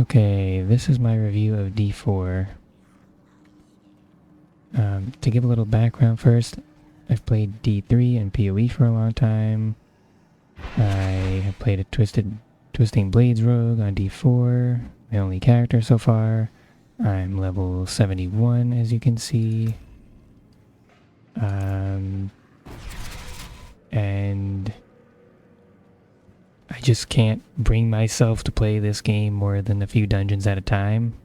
Okay, this is my review of D4. To give a little background first, I've played D3 and PoE for a long time. I have played a Twisting Blades rogue on D4, my only character so far. I'm level 71, as you can see. And I just can't bring myself to play this game more than a few dungeons at a time.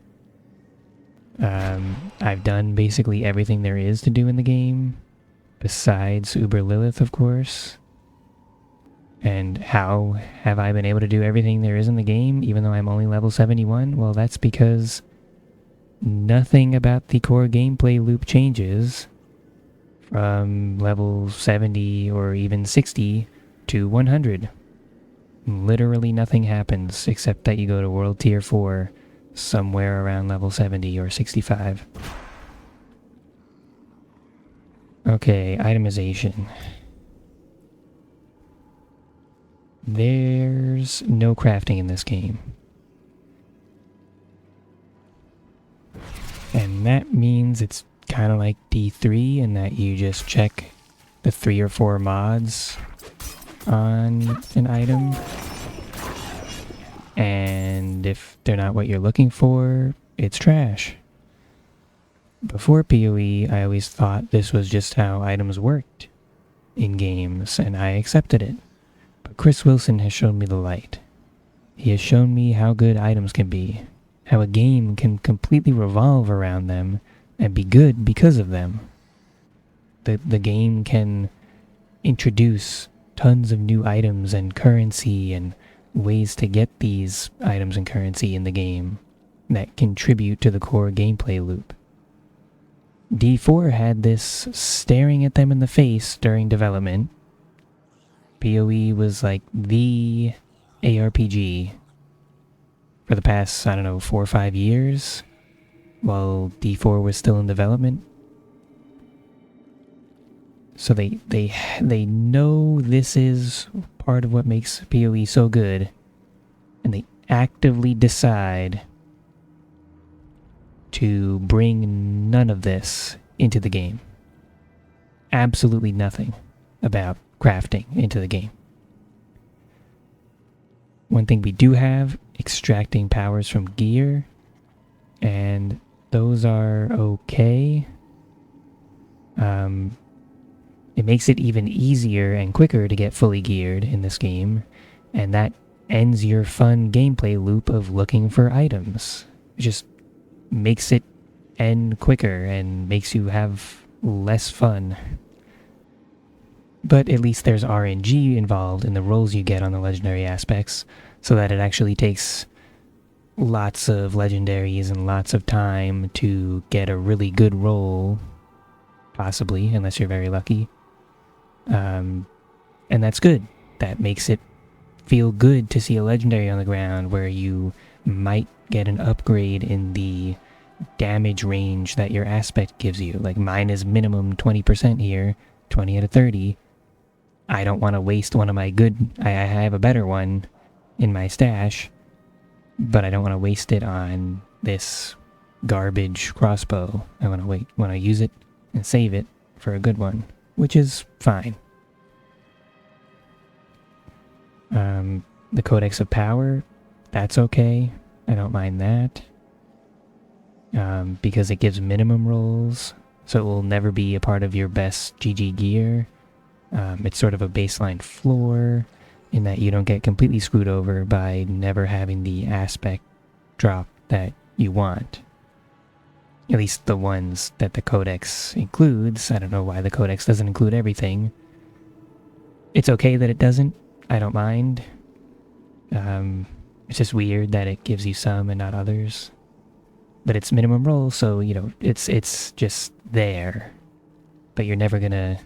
I've done basically everything there is to do in the game, besides Uber Lilith, of course. And how have I been able to do everything there is in the game, even though I'm only level 71? Well, that's because nothing about the core gameplay loop changes from level 70 or even 60 to 100. Literally nothing happens except that you go to World Tier 4 somewhere around level 70 or 65. Okay, itemization. There's no crafting in this game. And that means it's kind of like D3 in that you just check the 3 or 4 mods on an item. And if they're not what you're looking for, it's trash. Before PoE, I always thought this was just how items worked in games, and I accepted it. But Chris Wilson has shown me the light. He has shown me how good items can be, how a game can completely revolve around them and be good because of them. The game can introduce tons of new items and currency and ways to get these items and currency in the game that contribute to the core gameplay loop. D4 had this staring at them in the face during development. PoE was like the ARPG for the past, 4 or 5 years, while D4 was still in development. So they know this is part of what makes PoE so good, and they actively decide to bring none of this into the game. Absolutely nothing about crafting into the game. One thing we do have, extracting powers from gear, and those are okay. It makes it even easier and quicker to get fully geared in this game, and that ends your fun gameplay loop of looking for items. It just makes it end quicker and makes you have less fun. But at least there's RNG involved in the rolls you get on the legendary aspects, so that it actually takes lots of legendaries and lots of time to get a really good roll, possibly, unless you're very lucky. And that's good. That makes it feel good to see a legendary on the ground where you might get an upgrade in the damage range that your aspect gives you. Like mine is minimum 20% here, 20 out of 30. I don't want to waste one of my good... I have a better one in my stash, but I don't want to waste it on this garbage crossbow. I want to use it and save it for a good one, which is fine. The Codex of Power, that's okay. I don't mind that. Because it gives minimum rolls, so it will never be a part of your best GG gear. It's sort of a baseline floor in that you don't get completely screwed over by never having the aspect drop that you want. At least the ones that the Codex includes. I don't know why the Codex doesn't include everything. It's okay that it doesn't. I don't mind. It's just weird that it gives you some and not others. But it's minimum roll, so, it's just there. But you're never gonna,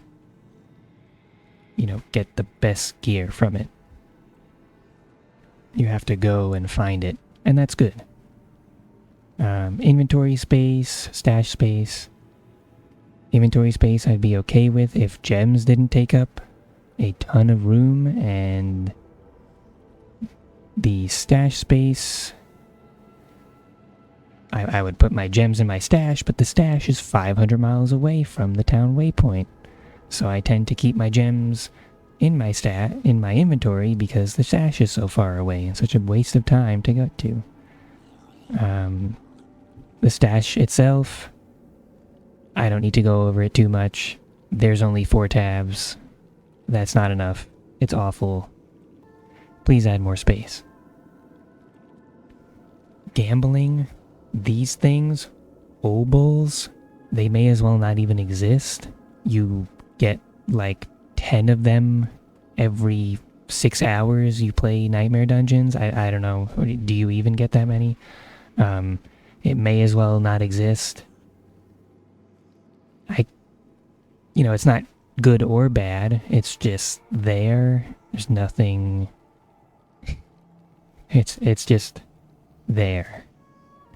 get the best gear from it. You have to go and find it, and that's good. Inventory space, stash space. Inventory space I'd be okay with if gems didn't take up a ton of room, and the stash space I would put my gems in my stash, but the stash is 500 miles away from the town waypoint. So I tend to keep my gems in my inventory because the stash is so far away and such a waste of time to get to. The stash itself, I don't need to go over it too much. There's only 4 tabs. That's not enough. It's awful. Please add more space. Gambling, these things, Obols, they may as well not even exist. You get like 10 of them every 6 hours you play Nightmare Dungeons. I don't know. Do you even get that many? It may as well not exist. It's not good or bad. It's just there. There's nothing. It's just there.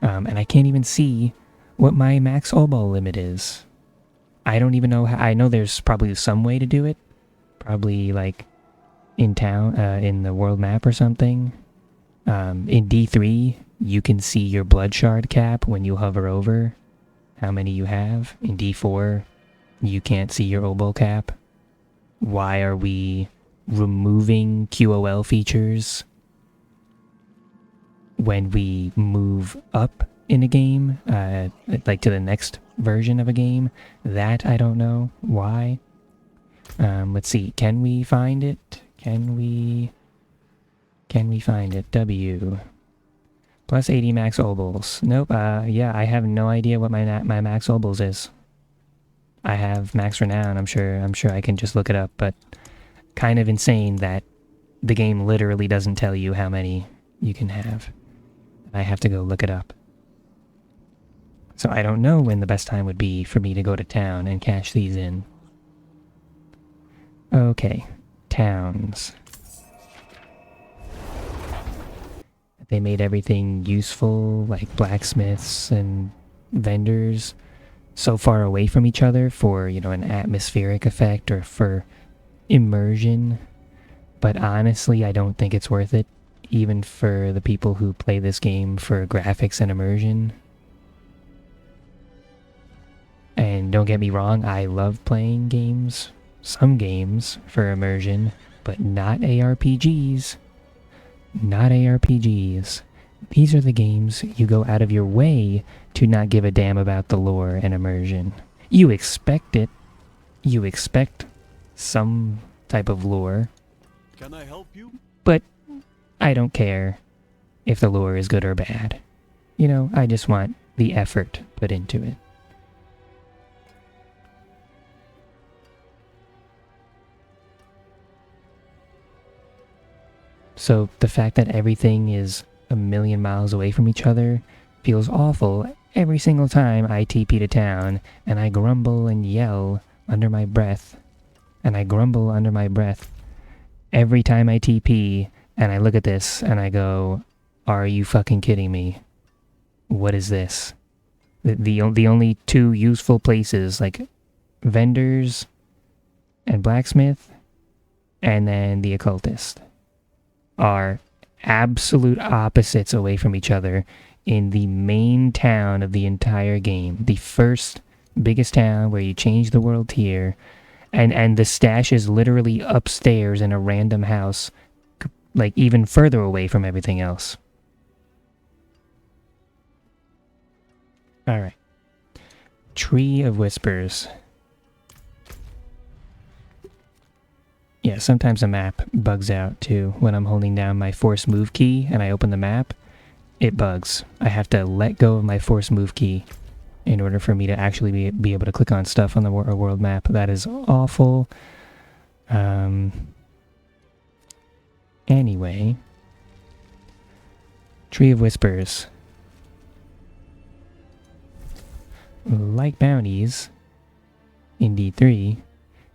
And I can't even see what my max Obol limit is. I don't even know how. I know there's probably some way to do it. Probably like in town, in the world map or something. In D3, you can see your blood shard cap when you hover over how many you have. In D4, you can't see your Obol cap. Why are we removing QOL features when we move up in a game, like to the next version of a game? That I don't know why. Let's see, can we find it? Can we find it? W. Plus 80 max Obols. Nope, yeah, I have no idea what my max Obols is. I have max Renown, I'm sure I can just look it up, but kind of insane that the game literally doesn't tell you how many you can have. I have to go look it up. So I don't know when the best time would be for me to go to town and cash these in. Okay, towns. They made everything useful, like blacksmiths and vendors, so far away from each other for, an atmospheric effect or for immersion. But honestly, I don't think it's worth it, even for the people who play this game for graphics and immersion. And don't get me wrong, I love playing games, some games, for immersion, but not ARPGs. Not ARPGs. These are the games you go out of your way to not give a damn about the lore and immersion. You expect it. You expect some type of lore. Can I help you? But I don't care if the lore is good or bad. I just want the effort put into it. So the fact that everything is a million miles away from each other feels awful every single time I TP to town, and I grumble and yell under my breath. And I grumble under my breath every time I TP, and I look at this and I go, are you fucking kidding me? What is this? The only 2 useful places, like vendors and blacksmith, and then the occultist, are absolute opposites away from each other in the main town of the entire game. The first biggest town where you change the world tier, and the stash is literally upstairs in a random house, like even further away from everything else. Alright. Tree of Whispers. Yeah, sometimes the map bugs out too. When I'm holding down my force move key and I open the map, it bugs. I have to let go of my force move key in order for me to actually be able to click on stuff on the world map. That is awful. Anyway. Tree of Whispers. Like bounties in D3,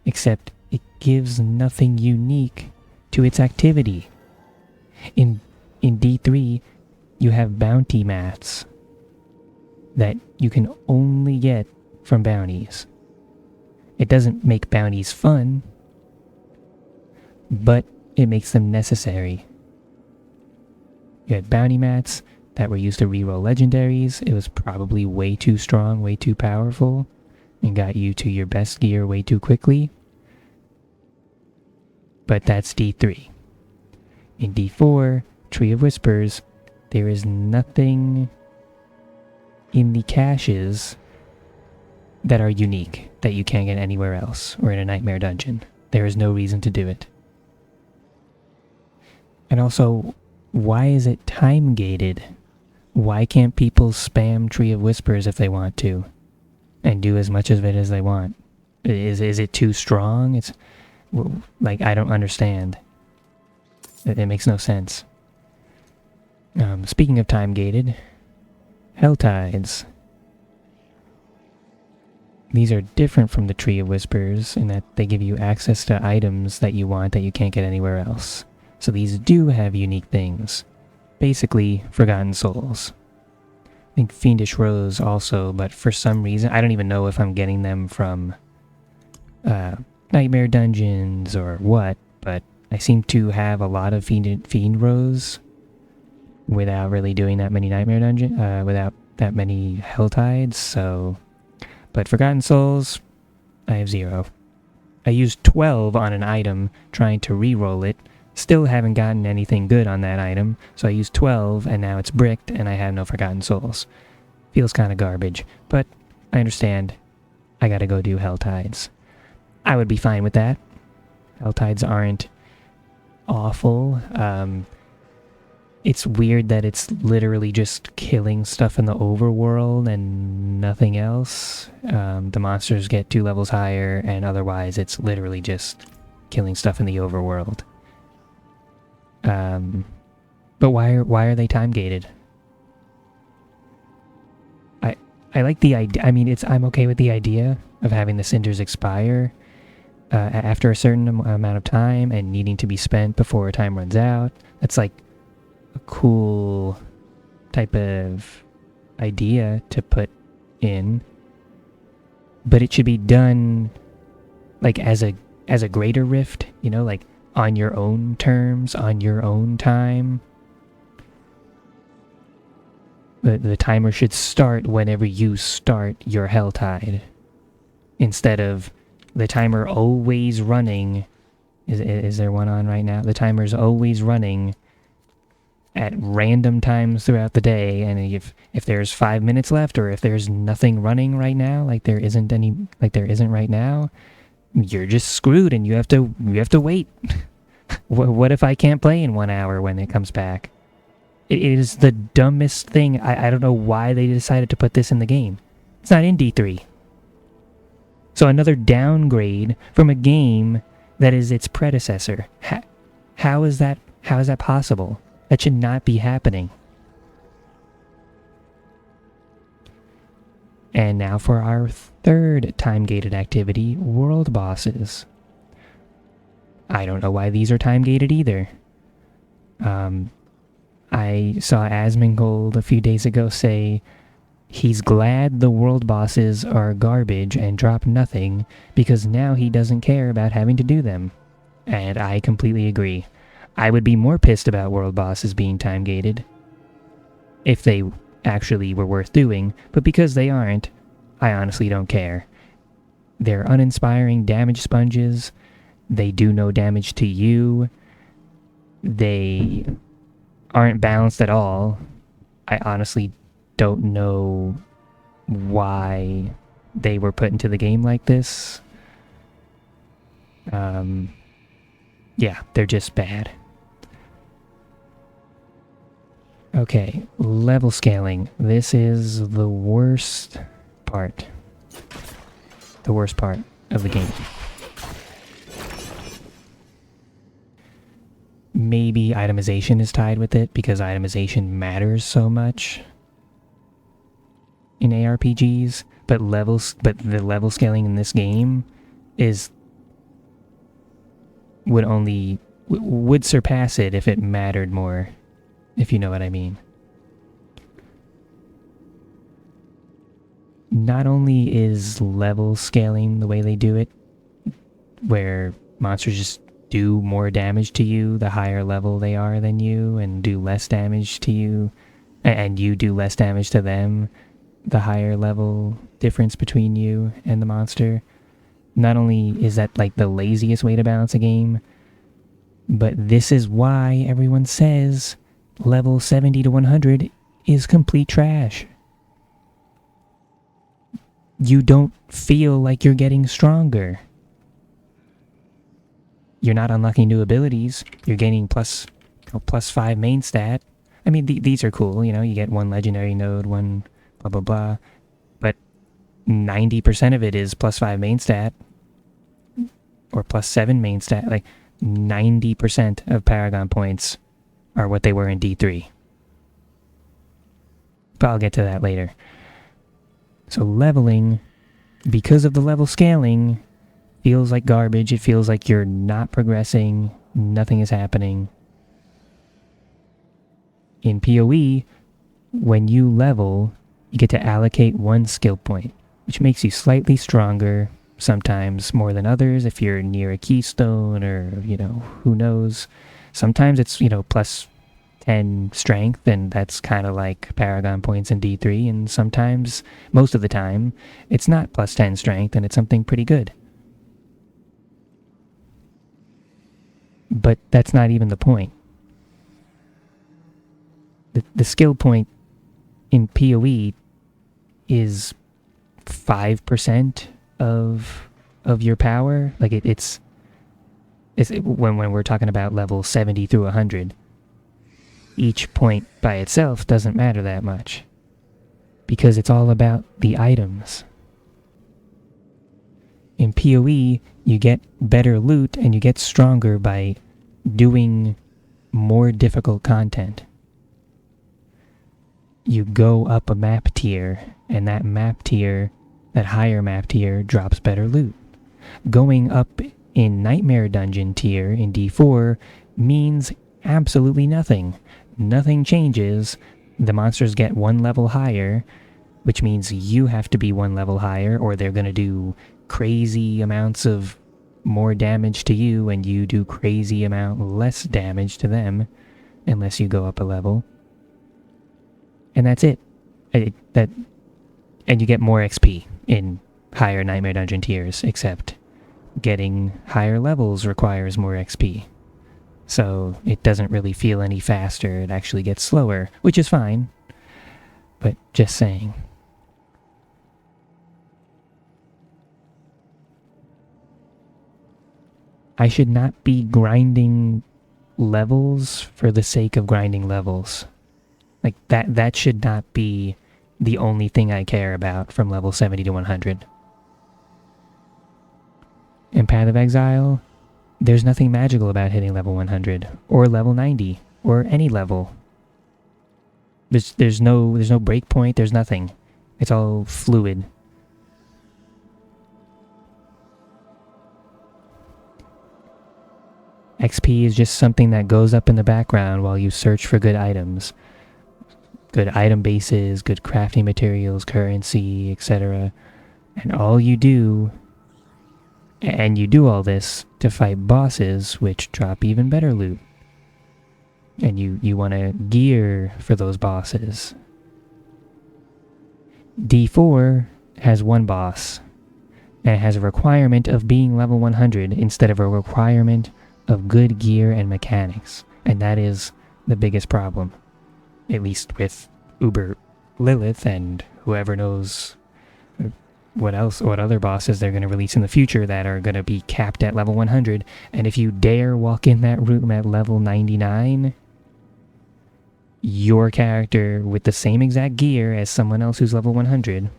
except it gives nothing unique to its activity. In D3, you have bounty mats that you can only get from bounties. It doesn't make bounties fun, but it makes them necessary. You have bounty mats that were used to reroll legendaries, it was probably way too strong, way too powerful, and got you to your best gear way too quickly. But that's D3. In D4, Tree of Whispers, there is nothing in the caches that are unique that you can't get anywhere else or in a nightmare dungeon. There is no reason to do it. And also, why is it time gated? Why can't people spam Tree of Whispers if they want to and do as much of it as they want? Is it too strong? It's like, I don't understand. It makes no sense. Speaking of time gated, Helltides. These are different from the Tree of Whispers in that they give you access to items that you want that you can't get anywhere else. So these do have unique things. Basically, Forgotten Souls. I think Fiendish Rose also, but for some reason, I don't even know if I'm getting them from Nightmare Dungeons or what, but I seem to have a lot of Fiend Rose without really doing that many Nightmare Dungeons, without that many Helltides, so... But Forgotten Souls, I have 0. I used 12 on an item trying to re-roll it. Still haven't gotten anything good on that item, so I used 12 and now it's bricked and I have no Forgotten Souls. Feels kind of garbage, but I understand. I gotta go do Helltides. I would be fine with that. Helltides aren't awful. It's weird that it's literally just killing stuff in the overworld and nothing else. The monsters get 2 levels higher, and otherwise it's literally just killing stuff in the overworld. But why are they time gated? I like the idea. I mean, I'm okay with the idea of having the cinders expire after a certain amount of time and needing to be spent before time runs out. That's like a cool type of idea to put in, but it should be done like as a greater rift, you know, like on your own terms, on your own time. The timer should start whenever you start your Helltide, instead of the timer always running. Is there one on right now? The timer's always running at random times throughout the day, and if there's 5 minutes left, or if there's nothing running right now, like there isn't right now, you're just screwed and you have to wait. What if I can't play in 1 hour when it comes back? It is the dumbest thing. I don't know why they decided to put this in the game. It's not in D3. So another downgrade from a game that is its predecessor. How is that possible? That should not be happening. And now for our third time-gated activity, world bosses. I don't know why these are time-gated either. I saw Asmongold a few days ago say he's glad the world bosses are garbage and drop nothing because now he doesn't care about having to do them. And I completely agree. I would be more pissed about world bosses being time-gated if they actually were worth doing, but because they aren't, I honestly don't care. They're uninspiring damage sponges. They do no damage to you. They aren't balanced at all. I honestly don't know why they were put into the game like this. Yeah, they're just bad. Okay, level scaling. This is the worst part. The worst part of the game. Maybe itemization is tied with it because itemization matters so much in ARPGs, but the level scaling in this game would surpass it if it mattered more, if you know what I mean. Not only is level scaling the way they do it, where monsters just do more damage to you the higher level they are than you, and do less damage to you and you do less damage to them, the higher level difference between you and the monster. Not only is that like the laziest way to balance a game, but this is why everyone says level 70 to 100 is complete trash. You don't feel like you're getting stronger. You're not unlocking new abilities. You're gaining plus 5 main stat. I mean, these are cool, you know, you get one legendary node, one blah blah blah. But 90% of it is plus 5 main stat. Or plus 7 main stat. Like, 90% of Paragon points are what they were in D3. But I'll get to that later. So leveling, because of the level scaling, feels like garbage. It feels like you're not progressing. Nothing is happening. In PoE, when you level, you get to allocate one skill point, which makes you slightly stronger, sometimes more than others if you're near a keystone or, you know, who knows. Sometimes it's, you know, plus 10 strength, and that's kind of like Paragon points in D3, and sometimes, most of the time, it's not plus 10 strength, and it's something pretty good. But that's not even the point. The skill point in PoE is 5% of your power. Like it's when we're talking about level 70 through 100, each point by itself doesn't matter that much, because it's all about the items. In PoE, you get better loot and you get stronger by doing more difficult content. You go up a map tier, and that higher map tier drops better loot. Going up in Nightmare Dungeon tier in D4 means absolutely nothing. Nothing changes. The monsters get one level higher, which means you have to be one level higher, or they're going to do crazy amounts of more damage to you, and you do crazy amount less damage to them, unless you go up a level. And that's it. And you get more XP in higher Nightmare Dungeon tiers, except getting higher levels requires more XP. So it doesn't really feel any faster, it actually gets slower, which is fine. But just saying. I should not be grinding levels for the sake of grinding levels. Like, that should not be the only thing I care about from level 70 to 100. In Path of Exile, there's nothing magical about hitting level 100, or level 90, or any level. There's no breakpoint, there's nothing. It's all fluid. XP is just something that goes up in the background while you search for good items. Good item bases, good crafting materials, currency, etc. And all you do... And you do all this to fight bosses, which drop even better loot. And you want to gear for those bosses. D4 has one boss, and it has a requirement of being level 100 instead of a requirement of good gear and mechanics. And that is the biggest problem. At least with Uber Lilith and whoever knows what other bosses they're going to release in the future that are going to be capped at level 100. And if you dare walk in that room at level 99, your character with the same exact gear as someone else who's level 100,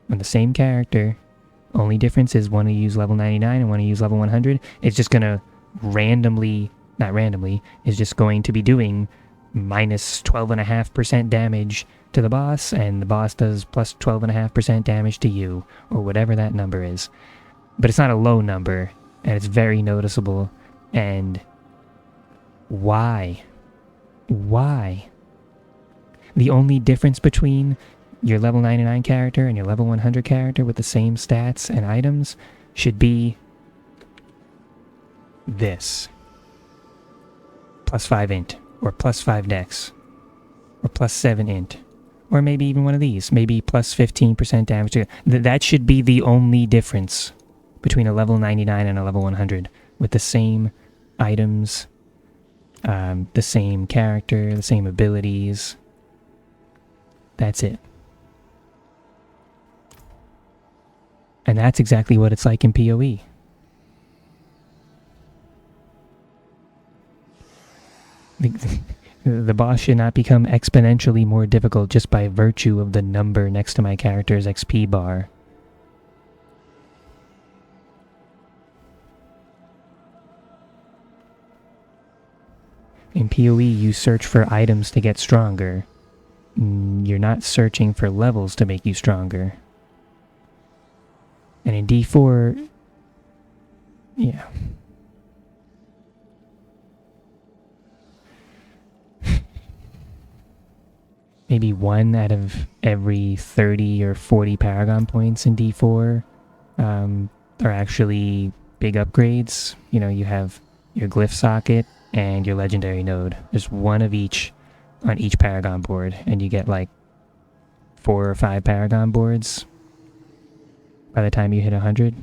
and the same character, only difference is one will use level 99 and one will use level 100, it's just going to is just going to be doing minus 12.5% damage to the boss, and the boss does plus 12.5% damage to you, or whatever that number is. But it's not a low number, and it's very noticeable. And why? Why? The only difference between your level 99 character and your level 100 character with the same stats and items should be this. Plus 5 int, or plus 5 dex. or plus 7 int. Or maybe even one of these, maybe plus 15% damage to... That should be the only difference between a level 99 and a level 100, with the same items, the same character, the same abilities. That's it. And that's exactly what it's like in PoE. The boss should not become exponentially more difficult just by virtue of the number next to my character's XP bar. In PoE, you search for items to get stronger. You're not searching for levels to make you stronger. And in D4, yeah. Maybe 1 out of every 30 or 40 Paragon points in D4 are actually big upgrades. You know, you have your glyph socket and your legendary node. There's one of each on each Paragon board, and you get like 4 or 5 Paragon boards by the time you hit 100.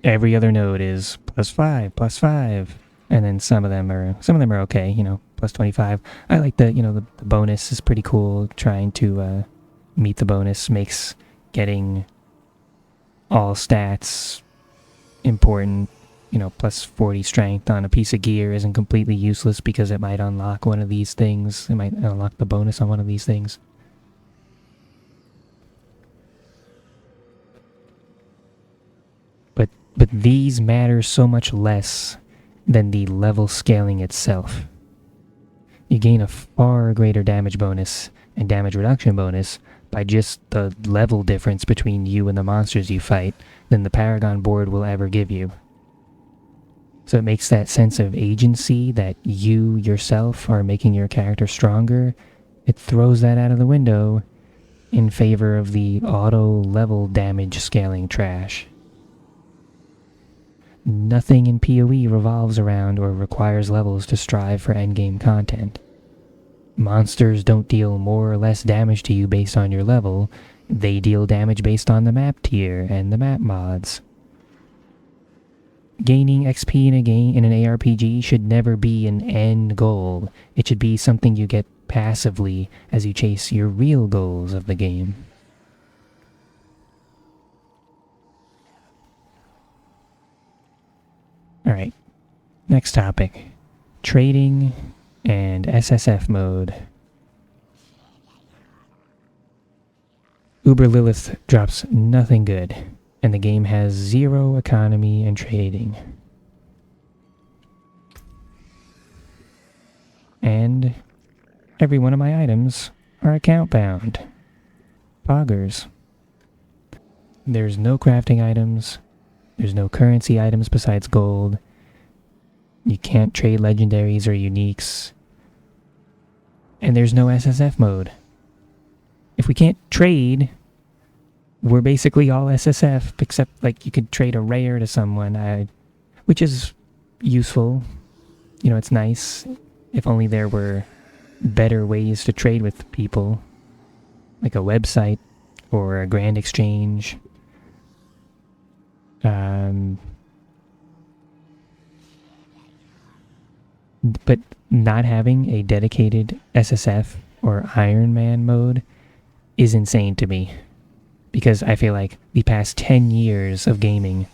Every other node is +5, and then some of them are okay, you know, +25. I like the bonus is pretty cool. Trying to meet the bonus makes getting all stats important. You know, +40 strength on a piece of gear isn't completely useless because it might unlock one of these things. It might unlock the bonus on one of these things. But these matter so much less than the level scaling itself. You gain a far greater damage bonus and damage reduction bonus by just the level difference between you and the monsters you fight than the Paragon board will ever give you. So it makes that sense of agency that you yourself are making your character stronger. It throws that out of the window in favor of the auto level damage scaling trash. Nothing in PoE revolves around or requires levels to strive for endgame content. Monsters don't deal more or less damage to you based on your level. They deal damage based on the map tier and the map mods. Gaining XP in a game in an ARPG should never be an end goal. It should be something you get passively as you chase your real goals of the game. Alright, next topic. Trading and SSF mode. Uber Lilith drops nothing good, and the game has 0 economy and trading. And every one of my items are account bound. Poggers. There's no crafting items. There's no currency items besides gold. You can't trade legendaries or uniques. And there's no SSF mode. If we can't trade, we're basically all SSF, except like you could trade a rare to someone, which is useful. You know, it's nice. If only there were better ways to trade with people, like a website or a grand exchange. But not having a dedicated SSF or Iron Man mode is insane to me. Because I feel like the past 10 years of gaming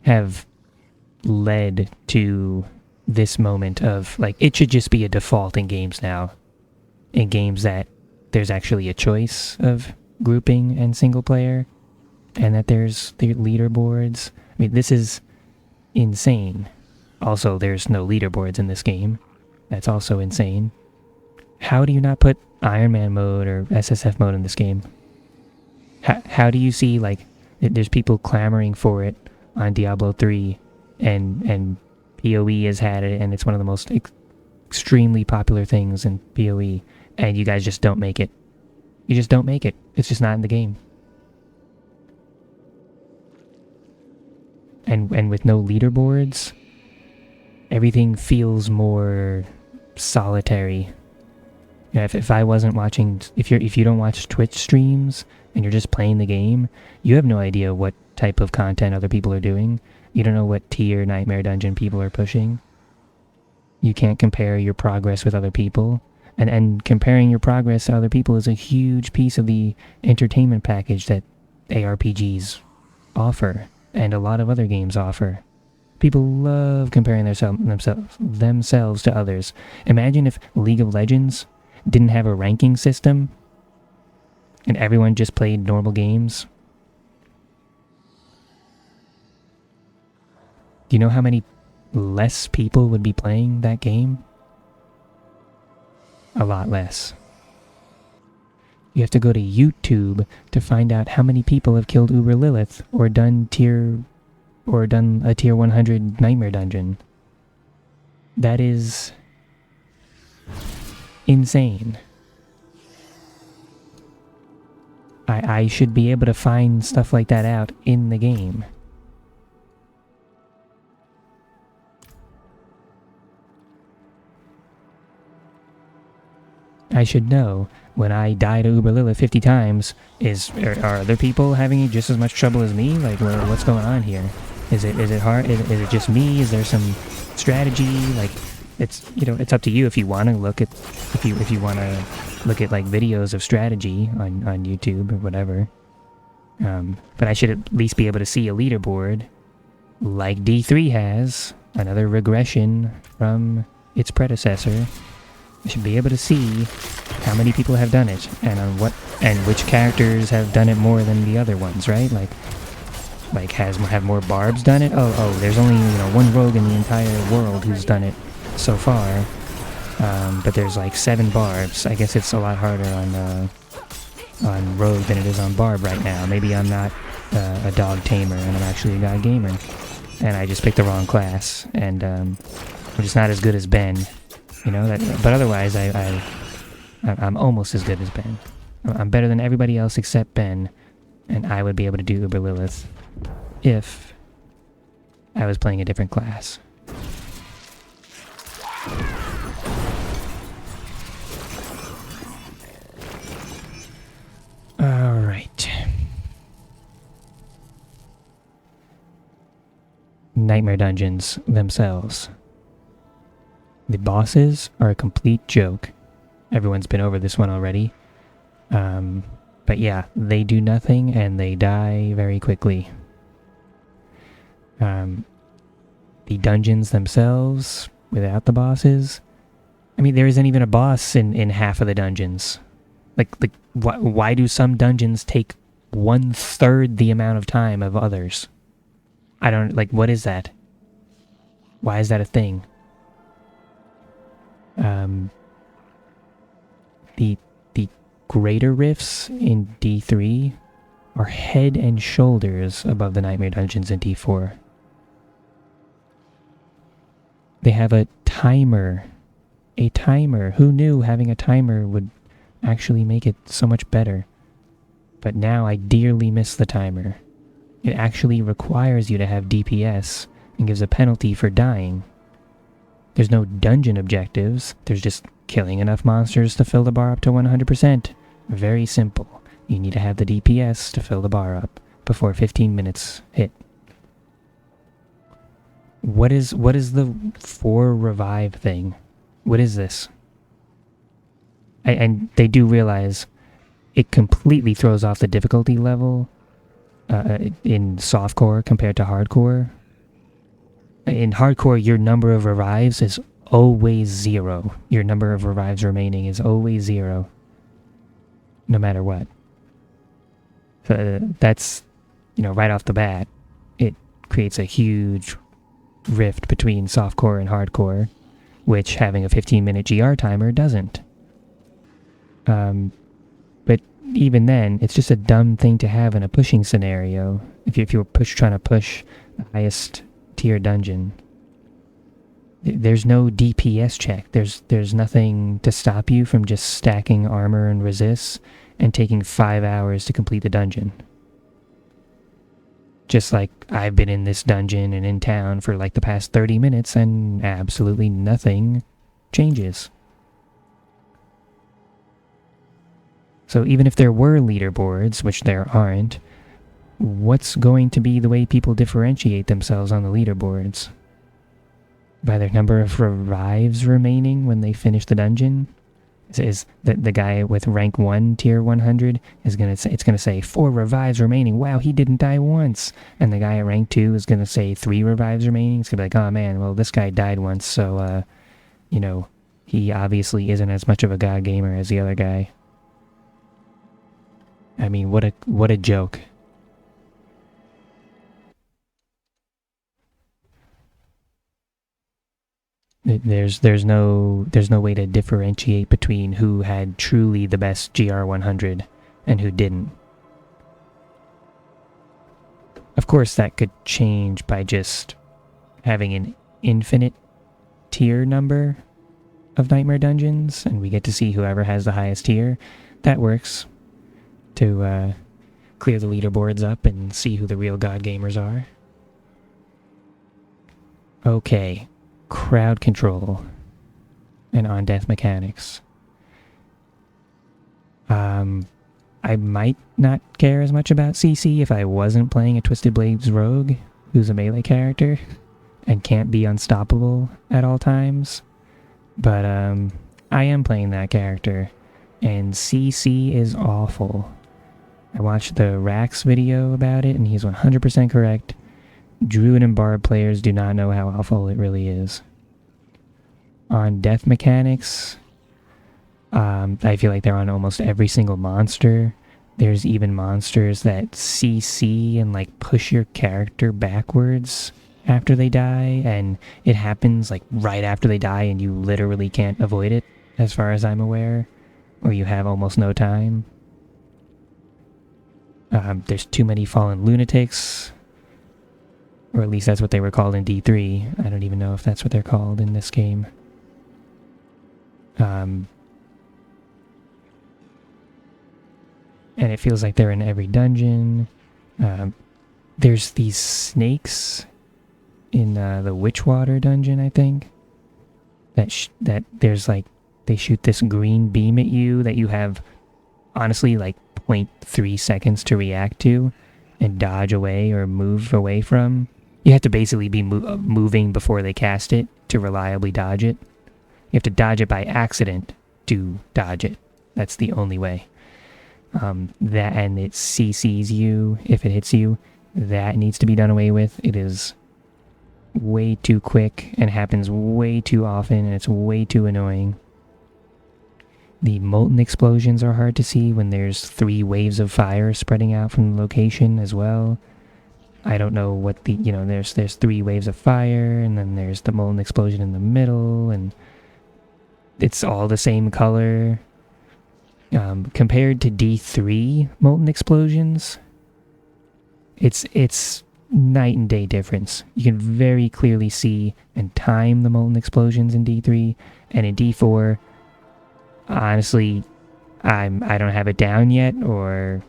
have led to this moment of, like, it should just be a default in games now. In games that there's actually a choice of grouping and single player, and that there's the leaderboards. I mean, this is insane. Also, there's no leaderboards in this game. That's also insane. How do you not put Iron Man mode or SSF mode in this game? How do you see, like, there's people clamoring for it on Diablo 3, and PoE has had it, and it's one of the most extremely popular things in PoE, and you guys just don't make it. You just don't make it. It's just not in the game. And with no leaderboards, everything feels more solitary. If I wasn't watching, if you don't watch Twitch streams and you're just playing the game, you have no idea what type of content other people are doing. You don't know what tier Nightmare Dungeon people are pushing. You can't compare your progress with other people. And comparing your progress to other people is a huge piece of the entertainment package that ARPGs offer, and a lot of other games offer. People love comparing themselves to others. Imagine if League of Legends didn't have a ranking system and everyone just played normal games. Do you know how many less people would be playing that game? A lot less. You have to go to YouTube to find out how many people have killed Uber Lilith or done a tier 100 Nightmare Dungeon. That is insane. I should be able to find stuff like that out in the game. I should know when I die to Uber Lilith 50 times, are other people having just as much trouble as me? Like, what's going on here? Is it hard? Is it just me? Is there some strategy? Like, it's up to you if you want to look at like videos of strategy on YouTube or whatever. But I should at least be able to see a leaderboard like D3 has, another regression from its predecessor. I should be able to see how many people have done it, and which characters have done it more than the other ones, right? Like have more barbs done it? Oh, there's only one rogue in the entire world who's done it so far, but there's like 7 barbs. I guess it's a lot harder on rogue than it is on barb right now. Maybe I'm not a dog tamer and I'm actually a god gamer, and I just picked the wrong class, and I'm just not as good as Ben. But otherwise, I'm almost as good as Ben. I'm better than everybody else except Ben, and I would be able to do Uber Lilith if I was playing a different class. Alright. Nightmare Dungeons themselves. The bosses are a complete joke. Everyone's been over this one already. But yeah, they do nothing and they die very quickly. The dungeons themselves, without the bosses, I mean, there isn't even a boss in half of the dungeons. Like why do some dungeons take 1/3 the amount of time of others? I don't, what is that? Why is that a thing? The greater rifts in D3 are head and shoulders above the Nightmare Dungeons in D4. They have a timer. A timer. Who knew having a timer would actually make it so much better? But now I dearly miss the timer. It actually requires you to have DPS and gives a penalty for dying. There's no dungeon objectives, there's just killing enough monsters to fill the bar up to 100%. Very simple. You need to have the DPS to fill the bar up before 15 minutes hit. What is the 4 revive thing? What is this? And they do realize it completely throws off the difficulty level in softcore compared to hardcore. In hardcore, your number of revives is always 0. Your number of revives remaining is always 0. No matter what. So that's, right off the bat, it creates a huge rift between softcore and hardcore, which having a 15-minute GR timer doesn't. But even then, it's just a dumb thing to have in a pushing scenario. If you're trying to push the highest tier dungeon, there's no DPS check. There's nothing to stop you from just stacking armor and resists and taking 5 hours to complete the dungeon. Just like I've been in this dungeon and in town for like the past 30 minutes and absolutely nothing changes. So even if there were leaderboards, which there aren't, what's going to be the way people differentiate themselves on the leaderboards? By their number of revives remaining when they finish the dungeon? Is the guy with rank 1 tier 100 is going to say, it's going to say 4 revives remaining. Wow, he didn't die once. And the guy at rank 2 is going to say 3 revives remaining. It's going to be like, oh man, well this guy died once, so you know, he obviously isn't as much of a god gamer as the other guy. I mean, what a joke. There's no way to differentiate between who had truly the best GR100 and who didn't. Of course, that could change by just having an infinite tier number of Nightmare Dungeons, and we get to see whoever has the highest tier. That works to clear the leaderboards up and see who the real god gamers are. Okay. Crowd control and on-death mechanics. I might not care as much about CC if I wasn't playing a Twisted Blades rogue who's a melee character and can't be unstoppable at all times. But I am playing that character, and CC is awful. I watched the Rax video about it, and he's 100% correct. Druid and Bard players do not know how awful it really is. On death mechanics, I feel like they're on almost every single monster. There's even monsters that CC and like push your character backwards after they die, and it happens like right after they die and you literally can't avoid it, as far as I'm aware, or you have almost no time. There's too many fallen lunatics. Or at least that's what they were called in D3. I don't even know if that's what they're called in this game. And it feels like they're in every dungeon. There's these snakes in the Witchwater dungeon, I think. That there's like, they shoot this green beam at you that you have, honestly, like 0.3 seconds to react to and dodge away or move away from. You have to basically be moving before they cast it to reliably dodge it. You have to dodge it by accident to dodge it. That's the only way. That, and it CCs you if it hits you. That needs to be done away with. It is way too quick and happens way too often, and it's way too annoying. The molten explosions are hard to see when there's 3 waves of fire spreading out from the location as well. I don't know what the, there's 3 waves of fire, and then there's the molten explosion in the middle, and it's all the same color. Compared to D3 molten explosions, it's night and day difference. You can very clearly see and time the molten explosions in D3, and in D4, honestly, I don't have it down yet, or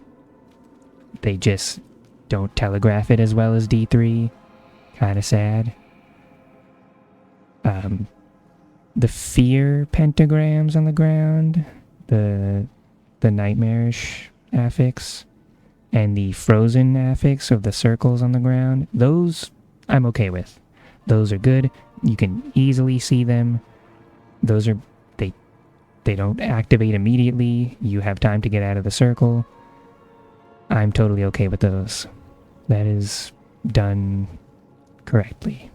they just don't telegraph it as well as D3. Kind of sad. The fear pentagrams on the ground, the nightmarish affix, and the frozen affix of the circles on the ground, those I'm okay with. Those are good. You can easily see them. Those are, they don't activate immediately. You have time to get out of the circle. I'm totally okay with those. That is done correctly.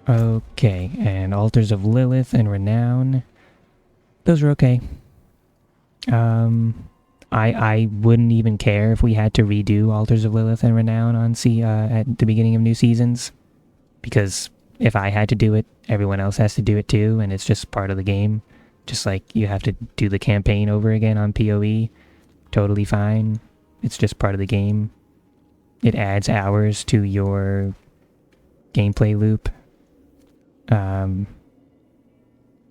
Okay, and Altars of Lilith and Renown. Those are okay. I wouldn't even care if we had to redo Altars of Lilith and Renown on at the beginning of new seasons, because if I had to do it, everyone else has to do it too, and it's just part of the game. Just like you have to do the campaign over again on PoE. Totally fine. It's just part of the game. It adds hours to your gameplay loop.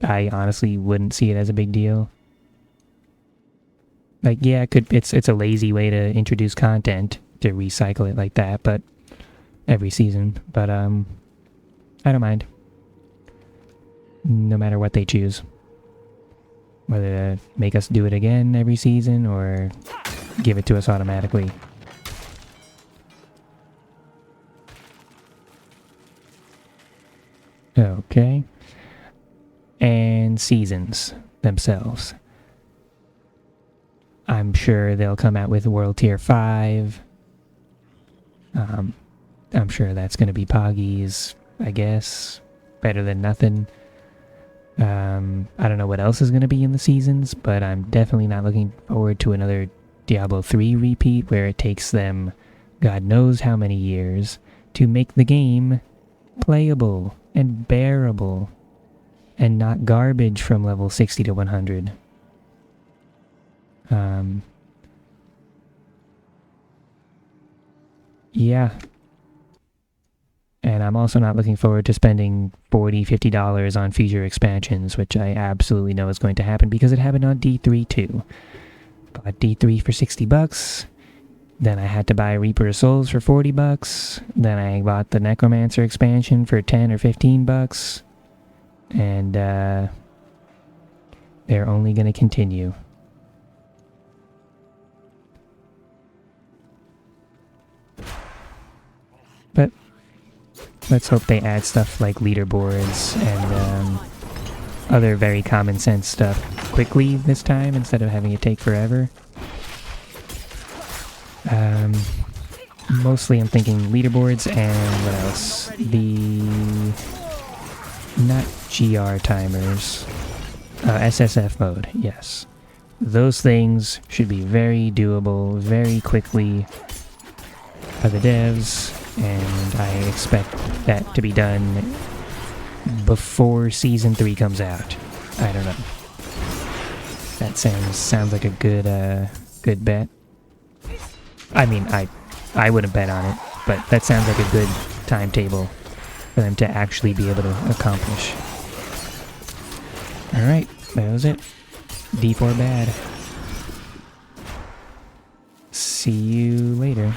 I honestly wouldn't see it as a big deal. Like, yeah, it's a lazy way to introduce content to recycle it like that, but every season. But I don't mind. no matter what they choose. Whether to make us do it again every season or give it to us automatically. Okay. And seasons themselves. I'm sure they'll come out with World Tier 5. I'm sure that's going to be Poggy's, I guess. Better than nothing. I don't know what else is going to be in the seasons, but I'm definitely not looking forward to another Diablo 3 repeat where it takes them God knows how many years to make the game playable and bearable and not garbage from level 60 to 100. Yeah. And I'm also not looking forward to spending $40, $50 on future expansions, which I absolutely know is going to happen because it happened on D3 too. Bought D3 for $60. Then I had to buy Reaper of Souls for $40. Then I bought the Necromancer expansion for $10 or $15. And they're only going to continue. But let's hope they add stuff like leaderboards and other very common sense stuff quickly this time instead of having it take forever. Mostly I'm thinking leaderboards and what else? Not GR timers. SSF mode, yes. Those things should be very doable, very quickly by the devs, and I expect that to be done before Season 3 comes out. I don't know. That sounds like a good bet. I mean, I wouldn't bet on it, but that sounds like a good timetable for them to actually be able to accomplish. Alright, that was it. D4 bad. See you later.